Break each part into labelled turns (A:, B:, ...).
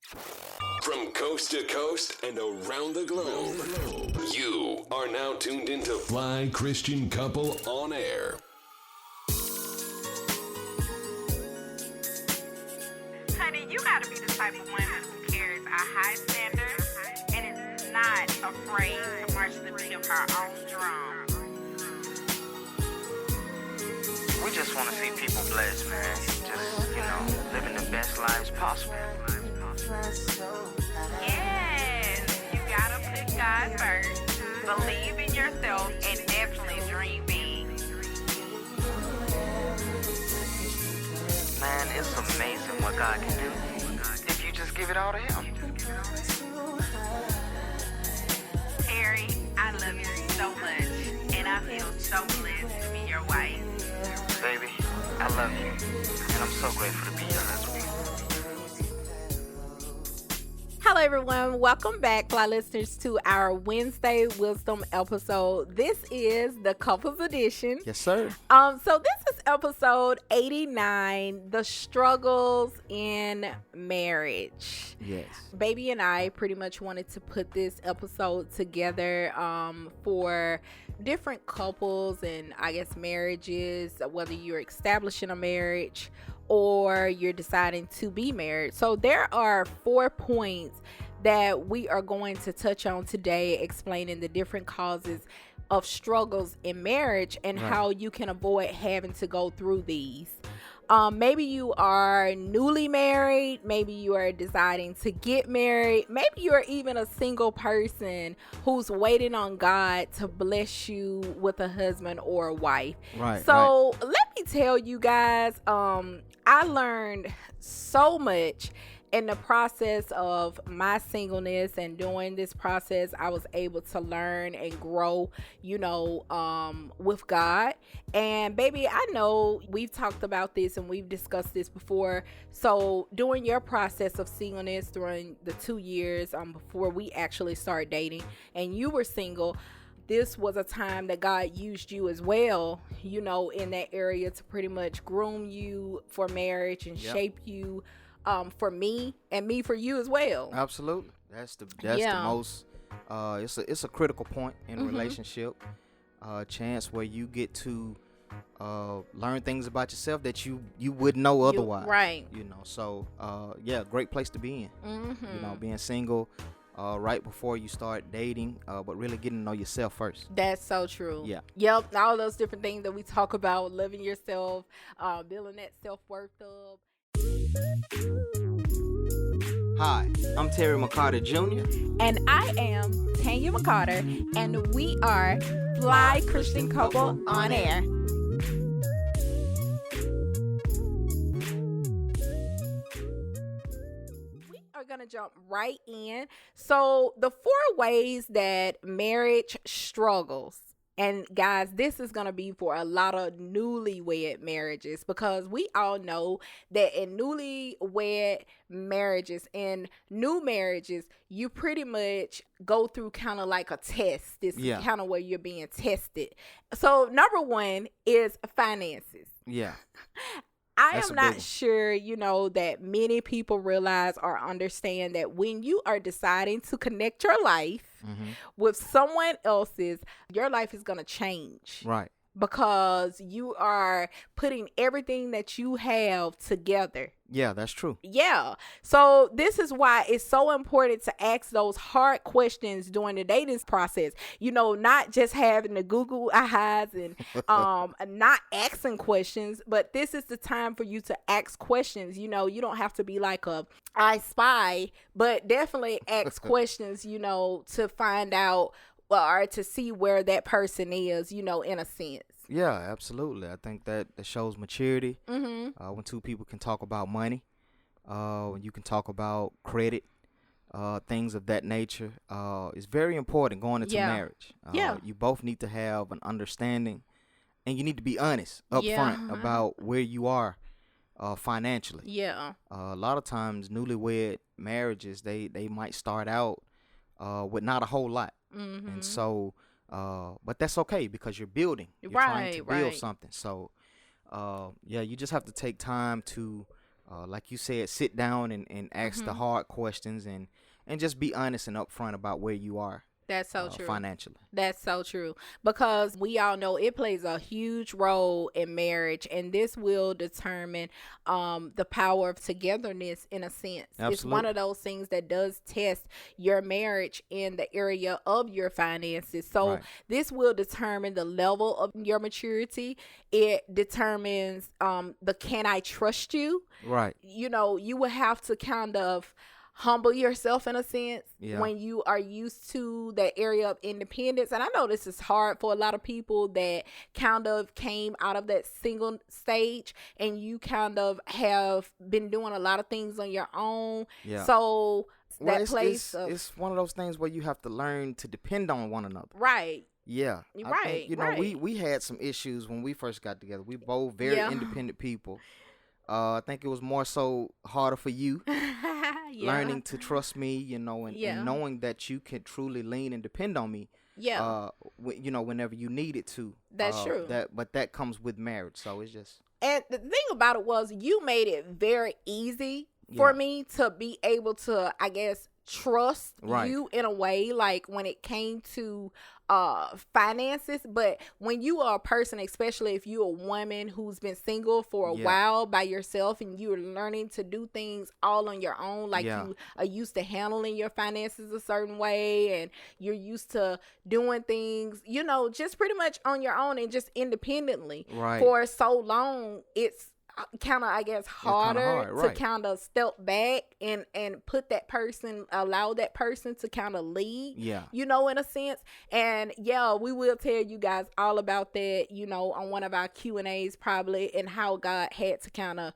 A: From coast to coast and around the globe, you are now tuned into Fly Christian Couple on Air.
B: Honey, you gotta be the type of woman who carries a high standard and is not afraid to march the beat of her own drum.
C: We just want to see people blessed, man. Just, living the best lives possible.
B: Yes, you gotta put God first, believe in yourself, and definitely dream big.
C: Man, it's amazing what God can do if you just give it all to Him.
B: Terry, I love you so much, and I feel so blessed to be your wife.
C: Baby, I love you, and I'm so grateful to be your husband.
D: Hello, everyone. Welcome back, Fly listeners, to our Wednesday Wisdom episode. This is the Couples Edition.
E: Yes, sir.
D: So this is episode 89, the struggles in marriage.
E: Yes.
D: Baby and I pretty much wanted to put this episode together for different couples and I guess marriages, whether you're establishing a marriage or you're deciding to be married. So there are 4 points that we are going to touch on today, explaining the different causes of struggles in marriage and how you can avoid having to go through these. Maybe you are newly married. Maybe you are deciding to get married. Maybe you are even a single person who's waiting on God to bless you with a husband or a wife. So let me tell you guys, I learned so much in the process of my singleness, and during this process I was able to learn and grow, with God. And baby, I know we've talked about this and we've discussed this before. So during your process of singleness, during the 2 years before we actually started dating and you were single, this was a time that God used you as well, in that area to pretty much groom you for marriage and shape you for me and me for you as well.
E: Absolutely. That's the most it's a critical point in a relationship, chance where you get to learn things about yourself that you wouldn't know otherwise. So great place to be in. Being single right before you start dating, but really getting to know yourself first.
D: That's so true.
E: Yep.
D: All those different things that we talk about, loving yourself, building that self-worth up.
E: Hi, I'm Terry McCarter Jr.
D: And I am Tanya McCarter, and we are Fly Christian Couple on Air. We are going to jump right in. So the 4 ways that marriage struggles. And guys, this is going to be for a lot of newlywed marriages, because we all know that in newlywed marriages and new marriages, you pretty much go through kind of like a test. This is kind of where you're being tested. So number 1 is finances.
E: Yeah.
D: I am not sure, that many people realize or understand that when you are deciding to connect your life with someone else's, your life is going to change.
E: Right.
D: Because you are putting everything that you have together.
E: Yeah, that's true.
D: Yeah. So this is why it's so important to ask those hard questions during the dating process. Not just having the Google eyes and not asking questions, but this is the time for you to ask questions. You don't have to be like a I Spy, but definitely ask questions, to find out or to see where that person is, in a sense.
E: Yeah, absolutely. I think that shows maturity. When 2 people can talk about money, when you can talk about credit, things of that nature, it's very important going into marriage. You both need to have an understanding, and you need to be honest up front about where you are financially. A lot of times newlywed marriages, they might start out with not a whole lot. And so but that's okay, because you're building. You're trying to build something. So you just have to take time to like you said, sit down and ask the hard questions and just be honest and upfront about where you are.
D: That's so true.
E: Financially.
D: That's so true. Because we all know it plays a huge role in marriage, and this will determine the power of togetherness in a sense.
E: Absolutely.
D: It's one of those things that does test your marriage in the area of your finances. So this will determine the level of your maturity. It determines the can I trust you?
E: Right.
D: You know, you will have to kind of humble yourself in a sense when you are used to that area of independence. And I know this is hard for a lot of people that kind of came out of that single stage, and you kind of have been doing a lot of things on your own. Yeah. So that place
E: it's one of those things where you have to learn to depend on one another.
D: Right.
E: Yeah. I think, we had some issues when we first got together. We both very independent people. I think it was more so harder for you learning to trust me, and knowing that you can truly lean and depend on me. Yeah. Whenever you need it to.
D: That's true.
E: But that comes with marriage. So it's just.
D: And the thing about it was you made it very easy for me to be able to, I guess, trust you in a way, like when it came to finances. But when you are a person, especially if you're a woman who's been single for a while by yourself, and you're learning to do things all on your own, like you are used to handling your finances a certain way, and you're used to doing things, just pretty much on your own and just independently for so long, it's kind of, I guess, harder to kind of step back and allow that person to kind of lead, in a sense. And we will tell you guys all about that, on one of our Q&As probably, and how God had to kind of,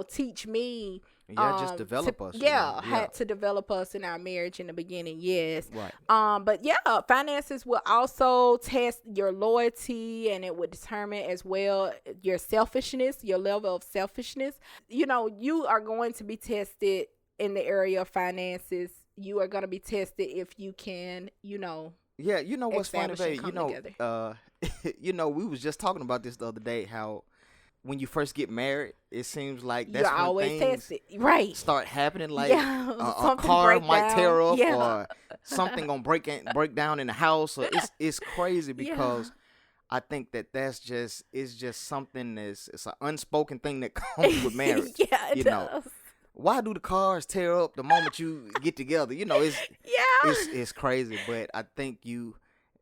D: teach me.
E: Just develop us.
D: Had to develop us in our marriage in the beginning. Yes. Right. But finances will also test your loyalty, and it would determine as well your selfishness, your level of selfishness. You are going to be tested in the area of finances. You are going to be tested if you can,
E: Yeah, what's funny, babe? We was just talking about this the other day, how when you first get married, it seems like that's
D: you're
E: when
D: always
E: things
D: tested.
E: Start happening. Like a car might tear up, or something gonna break down in the house. Or it's crazy because I think that's just something it's an unspoken thing that comes with marriage.
D: It does.
E: Why do the cars tear up the moment you get together? It's crazy, but I think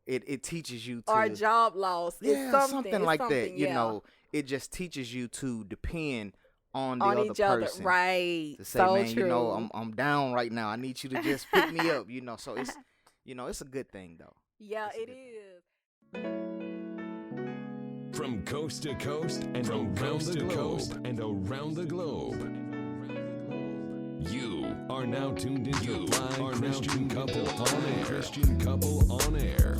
E: it teaches you to,
D: or job loss.
E: Something like that. It just teaches you to depend on the other person,
D: right?
E: To say, so man, true. I'm down right now. I need you to just pick me up, So it's, it's a good thing, though.
D: Yeah, it is.
A: From coast to coast and from coast to coast and around the globe, you are now tuned into Fly Christian Couple on Air. Christian Couple on Air.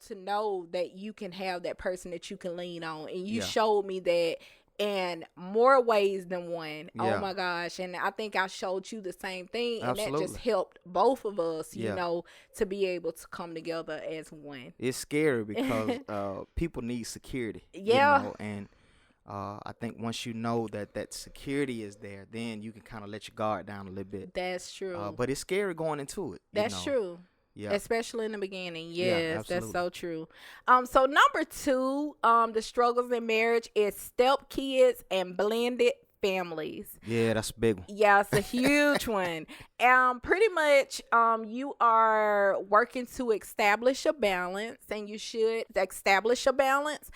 D: To know that you can have that person that you can lean on, and you showed me that in more ways than one. Oh my gosh. And I think I showed you the same thing. And that just helped both of us, you know, to be able to come together as one.
E: It's scary because people need security. You know? And I think once you know that security is there, then you can kind of let your guard down a little bit.
D: That's true.
E: But it's scary going into it.
D: That's true.
E: Yeah.
D: Especially in the beginning. Yes, that's so true. So number 2, the struggles in marriage is step kids and blended families.
E: Yeah, that's a big one.
D: Yeah, it's a huge one. Pretty much you are working to establish a balance, and you should establish a balance.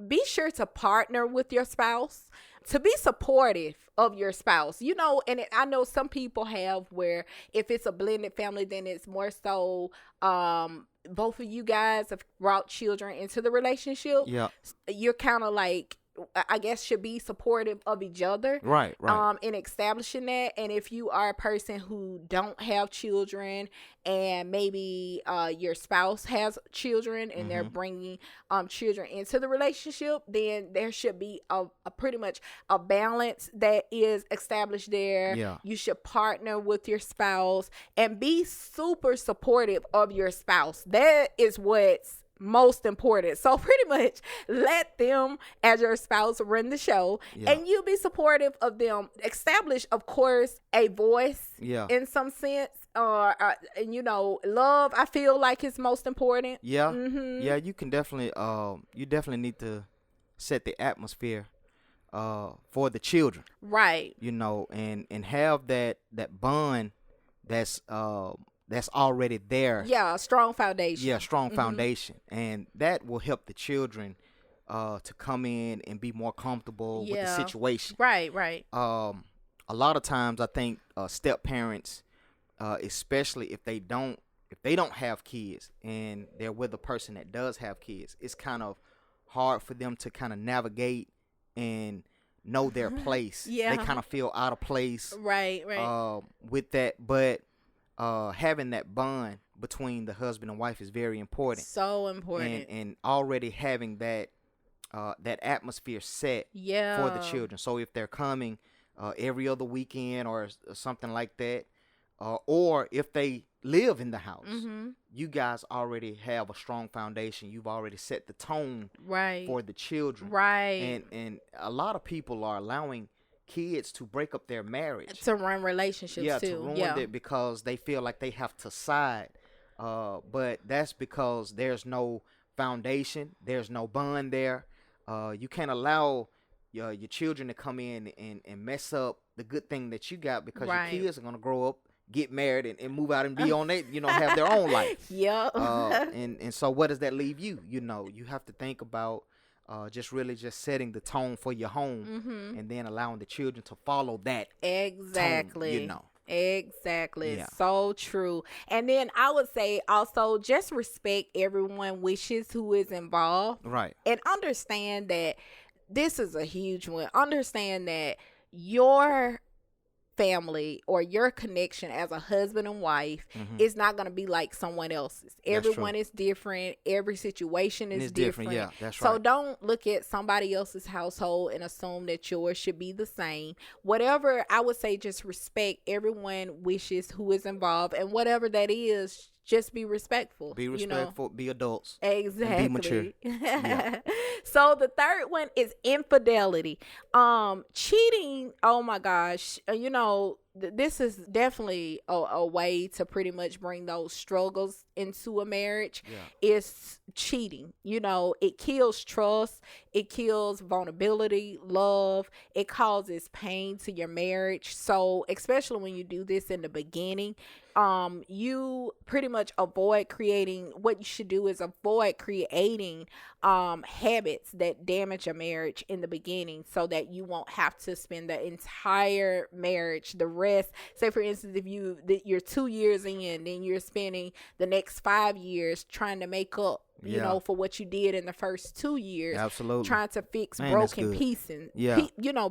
D: Be sure to partner with your spouse, to be supportive of your spouse, you know. And I know some people have where if it's a blended family, then it's more so both of you guys have brought children into the relationship.
E: Yeah,
D: you're kind of like I guess, should be supportive of each other.
E: Right.
D: In establishing that. And if you are a person who don't have children, and maybe your spouse has children, and they're bringing children into the relationship, then there should be a pretty much a balance that is established there.
E: Yeah.
D: You should partner with your spouse and be super supportive of your spouse. That is what's most important. So pretty much let them, as your spouse, run the show, and you be supportive of them. Establish, of course, a voice in some sense. And love, I feel like, is most important.
E: Yeah. You can definitely you definitely need to set the atmosphere for the children,
D: right?
E: And have that bond that's already there.
D: Yeah, strong foundation.
E: Yeah, strong foundation, and that will help the children to come in and be more comfortable with the situation.
D: Right.
E: A lot of times, I think step parents, especially if they don't have kids and they're with a person that does have kids, it's kind of hard for them to kind of navigate and know their place. They kind of feel out of place.
D: Right.
E: With that, but having that bond between the husband and wife is very important.
D: So important.
E: And already having that atmosphere set for the children. So if they're coming every other weekend or something like that, or if they live in the house, you guys already have a strong foundation. You've already set the tone for the children.
D: Right.
E: And a lot of people are allowing kids to break up their marriage,
D: to run relationships too.
E: To ruin it because they feel like they have to side. But that's because there's no foundation, there's no bond there. You can't allow your children to come in and mess up the good thing that you got, because your kids are gonna grow up, get married, and move out and be on it, have their own life. And so what does that leave you? You have to think about just setting the tone for your home, and then allowing the children to follow that
D: exactly
E: tone,
D: Exactly. Yeah. So true. And then I would say also just respect everyone's wishes who is involved.
E: Right.
D: And understand that this is a huge one. Understand that your family or your connection as a husband and wife is not going to be like someone else's. Everyone is different. Every situation is different.
E: Yeah, that's
D: right. So
E: right.
D: don't look at somebody else's household and assume that yours should be the same. Whatever, I would say, just respect everyone wishes who is involved, and whatever that is, just be respectful.
E: Be respectful. Be adults.
D: Exactly.
E: Be mature. Yeah.
D: So the third one is infidelity. Cheating. Oh my gosh. This is definitely a way to pretty much bring those struggles into a marriage. It's cheating. It kills trust. It kills vulnerability, love. It causes pain to your marriage. So especially when you do this in the beginning, you pretty much avoid creating, what you should do is avoid creating habits that damage a marriage in the beginning, so that you won't have to spend the entire marriage, the rest. Say for instance, if you're 2 years in, then you're spending the next 5 years trying to make up for what you did in the first 2 years.
E: Absolutely.
D: Trying to fix broken pieces.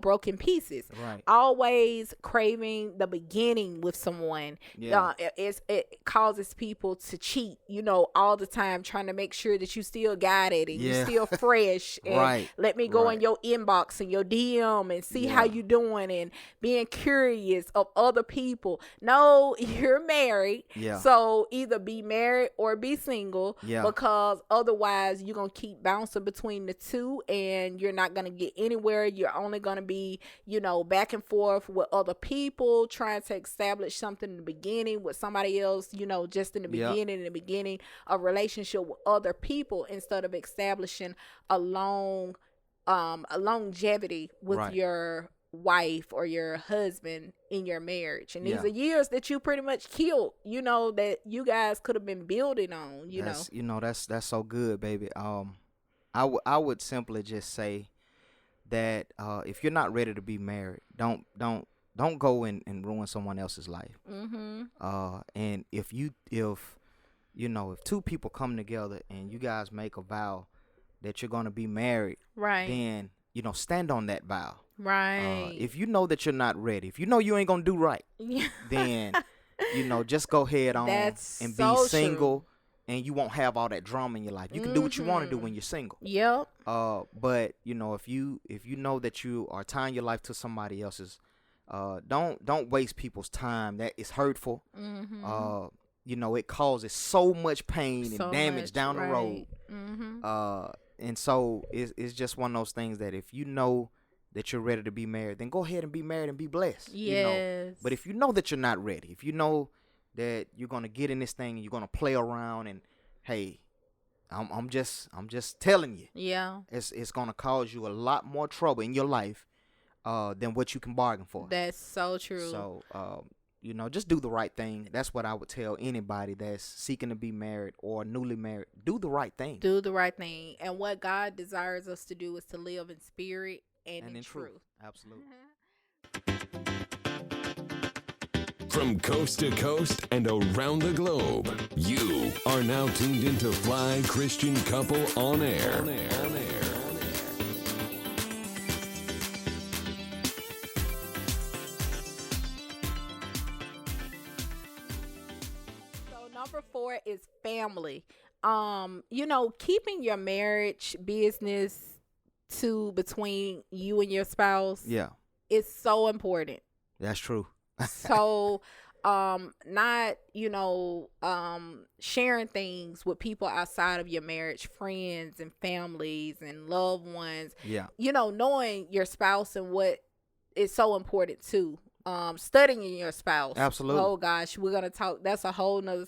D: Broken pieces.
E: Right.
D: Always craving the beginning with someone. It causes people to cheat, all the time, trying to make sure that you still got it and you still fresh. And let me go in your inbox and your DM and see how you doing, and being curious of other people. No, you're married. So either be married or be single, because otherwise you're going to keep bouncing between the two, and you're not going to get anywhere. You're only going to be, back and forth with other people, trying to establish something in the beginning with somebody else, just in the beginning a relationship with other people, instead of establishing a longevity with your wife or your husband in your marriage. And these are years that you pretty much killed, that you guys could have been building on.
E: That's so good, baby. I would simply just say that if you're not ready to be married, don't go and ruin someone else's life. And if two people come together and you guys make a vow that you're going to be married, then stand on that vow.
D: Right.
E: If you know that you're not ready, if you know you ain't gonna do right,
D: Yeah.
E: then just go ahead on
D: That's
E: and
D: so
E: be single,
D: true.
E: and you won't have all that drama in your life. You can do what you want to do when you're single.
D: Yep.
E: But if you know that you are tying your life to somebody else's, don't waste people's time. That is hurtful. It causes so much pain
D: So
E: and damage
D: much,
E: down the road.
D: right.
E: And so it's just one of those things that if you know that you're ready to be married, then go ahead and be married and be blessed.
D: Yes.
E: But if you know that you're not ready, if you know that you're gonna get in this thing and you're gonna play around, and hey, I'm just telling you,
D: Yeah.
E: it's gonna cause you a lot more trouble in your life than what you can bargain for.
D: That's so true.
E: So just do the right thing. That's what I would tell anybody that's seeking to be married or newly married. Do the right thing.
D: Do the right thing. And what God desires us to do is to live in spirit and in truth.
E: Absolutely.
A: From coast to coast and around the globe, you are now tuned into Fly Christian Couple on Air.
D: So number 4 is family. Keeping your marriage business between you and your spouse
E: Yeah,
D: is so important.
E: that's true.
D: So not sharing things with people outside of your marriage, friends and families and loved ones.
E: Yeah,
D: Knowing your spouse and what is so important too. Studying your spouse.
E: Absolutely.
D: Oh gosh, we're gonna talk. That's a whole nother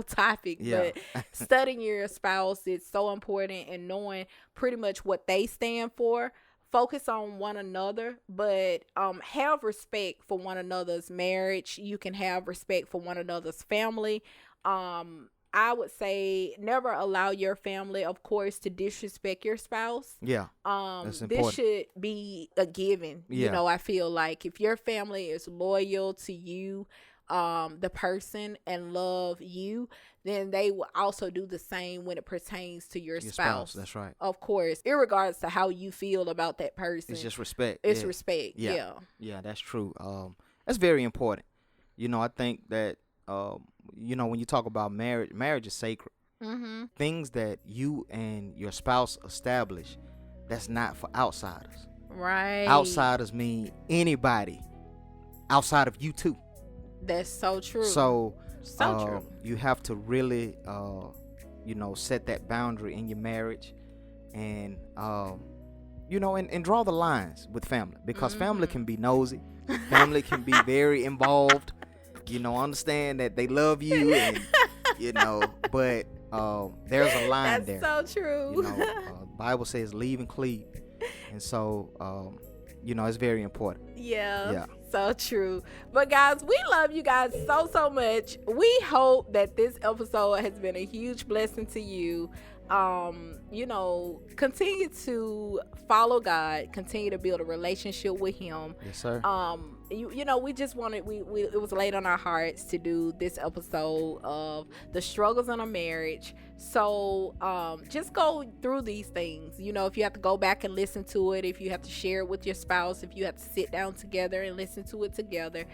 D: topic.
E: Yeah.
D: But studying your spouse is so important, and knowing pretty much what they stand for. Focus on one another, but have respect for one another's marriage. You can have respect for one another's family. I would say never allow your family, of course, to disrespect your spouse.
E: Yeah, that's important.
D: This should be a given.
E: Yeah.
D: I feel like if your family is loyal to you, the person, and love you, then they will also do the same when it pertains to your spouse.
E: That's right.
D: Of course, irregardless to how you feel about that person.
E: It's just respect.
D: It's
E: Yeah.
D: respect. Yeah.
E: Yeah, that's true. That's very important. I think that when you talk about marriage is sacred.
D: Mm-hmm.
E: Things that you and your spouse establish, that's not for outsiders.
D: Right.
E: Outsiders mean anybody outside of you too.
D: That's so true.
E: So
D: true.
E: you have to really set that boundary in your marriage, and and draw the lines with family, because family can be nosy. Family can be very involved. Understand that they love you, and but there's a line there.
D: That's so true.
E: The Bible says leave and cleave, and so it's very important.
D: Yeah. So true. But guys, we love you guys so much. We hope that this episode has been a huge blessing to you. Continue to follow God, continue to build a relationship with him.
E: Yes, sir.
D: We just wanted, it was laid on our hearts to do this episode of the struggles in a marriage. So just go through these things. If you have to go back and listen to it, if you have to share it with your spouse, if you have to sit down together and listen to it together,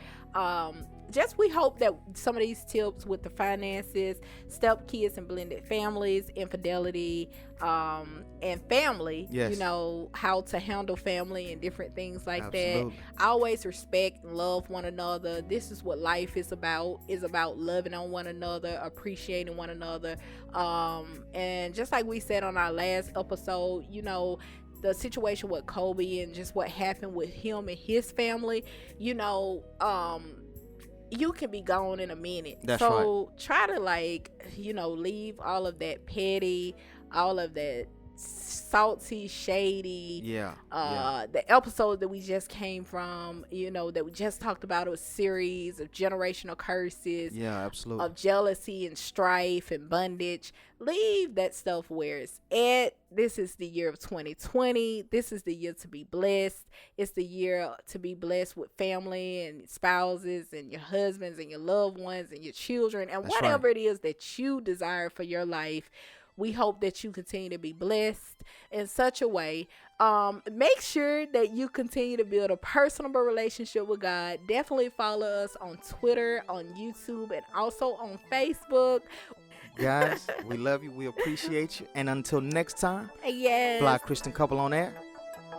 D: we hope that some of these tips with the finances, step kids and blended families, infidelity, and family,
E: yes.
D: How to handle family and different things like
E: Absolutely.
D: that. Always respect and love one another. This is what life is about loving on one another, appreciating one another. And just like we said on our last episode, the situation with Kobe and just what happened with him and his family, you can be gone in a minute.
E: That's
D: so right. Try to leave all of that petty, all of that salty, shady. The episode that we just came from, that we just talked about, a series of generational curses.
E: Yeah, absolutely.
D: Of jealousy and strife and bondage. Leave that stuff where it's at. This is the year of 2020. This is the year to be blessed. It's the year to be blessed with family and spouses and your husbands and your loved ones and your children and
E: That's
D: whatever
E: right.
D: it is that you desire for your life. We hope that you continue to be blessed in such a way. Make sure that you continue to build a personable relationship with God. Definitely follow us on Twitter, on YouTube, and also on Facebook.
E: Guys, we love you. We appreciate you. And until next time,
D: Yes.
E: Fly Christian Couple on air.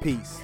E: Peace.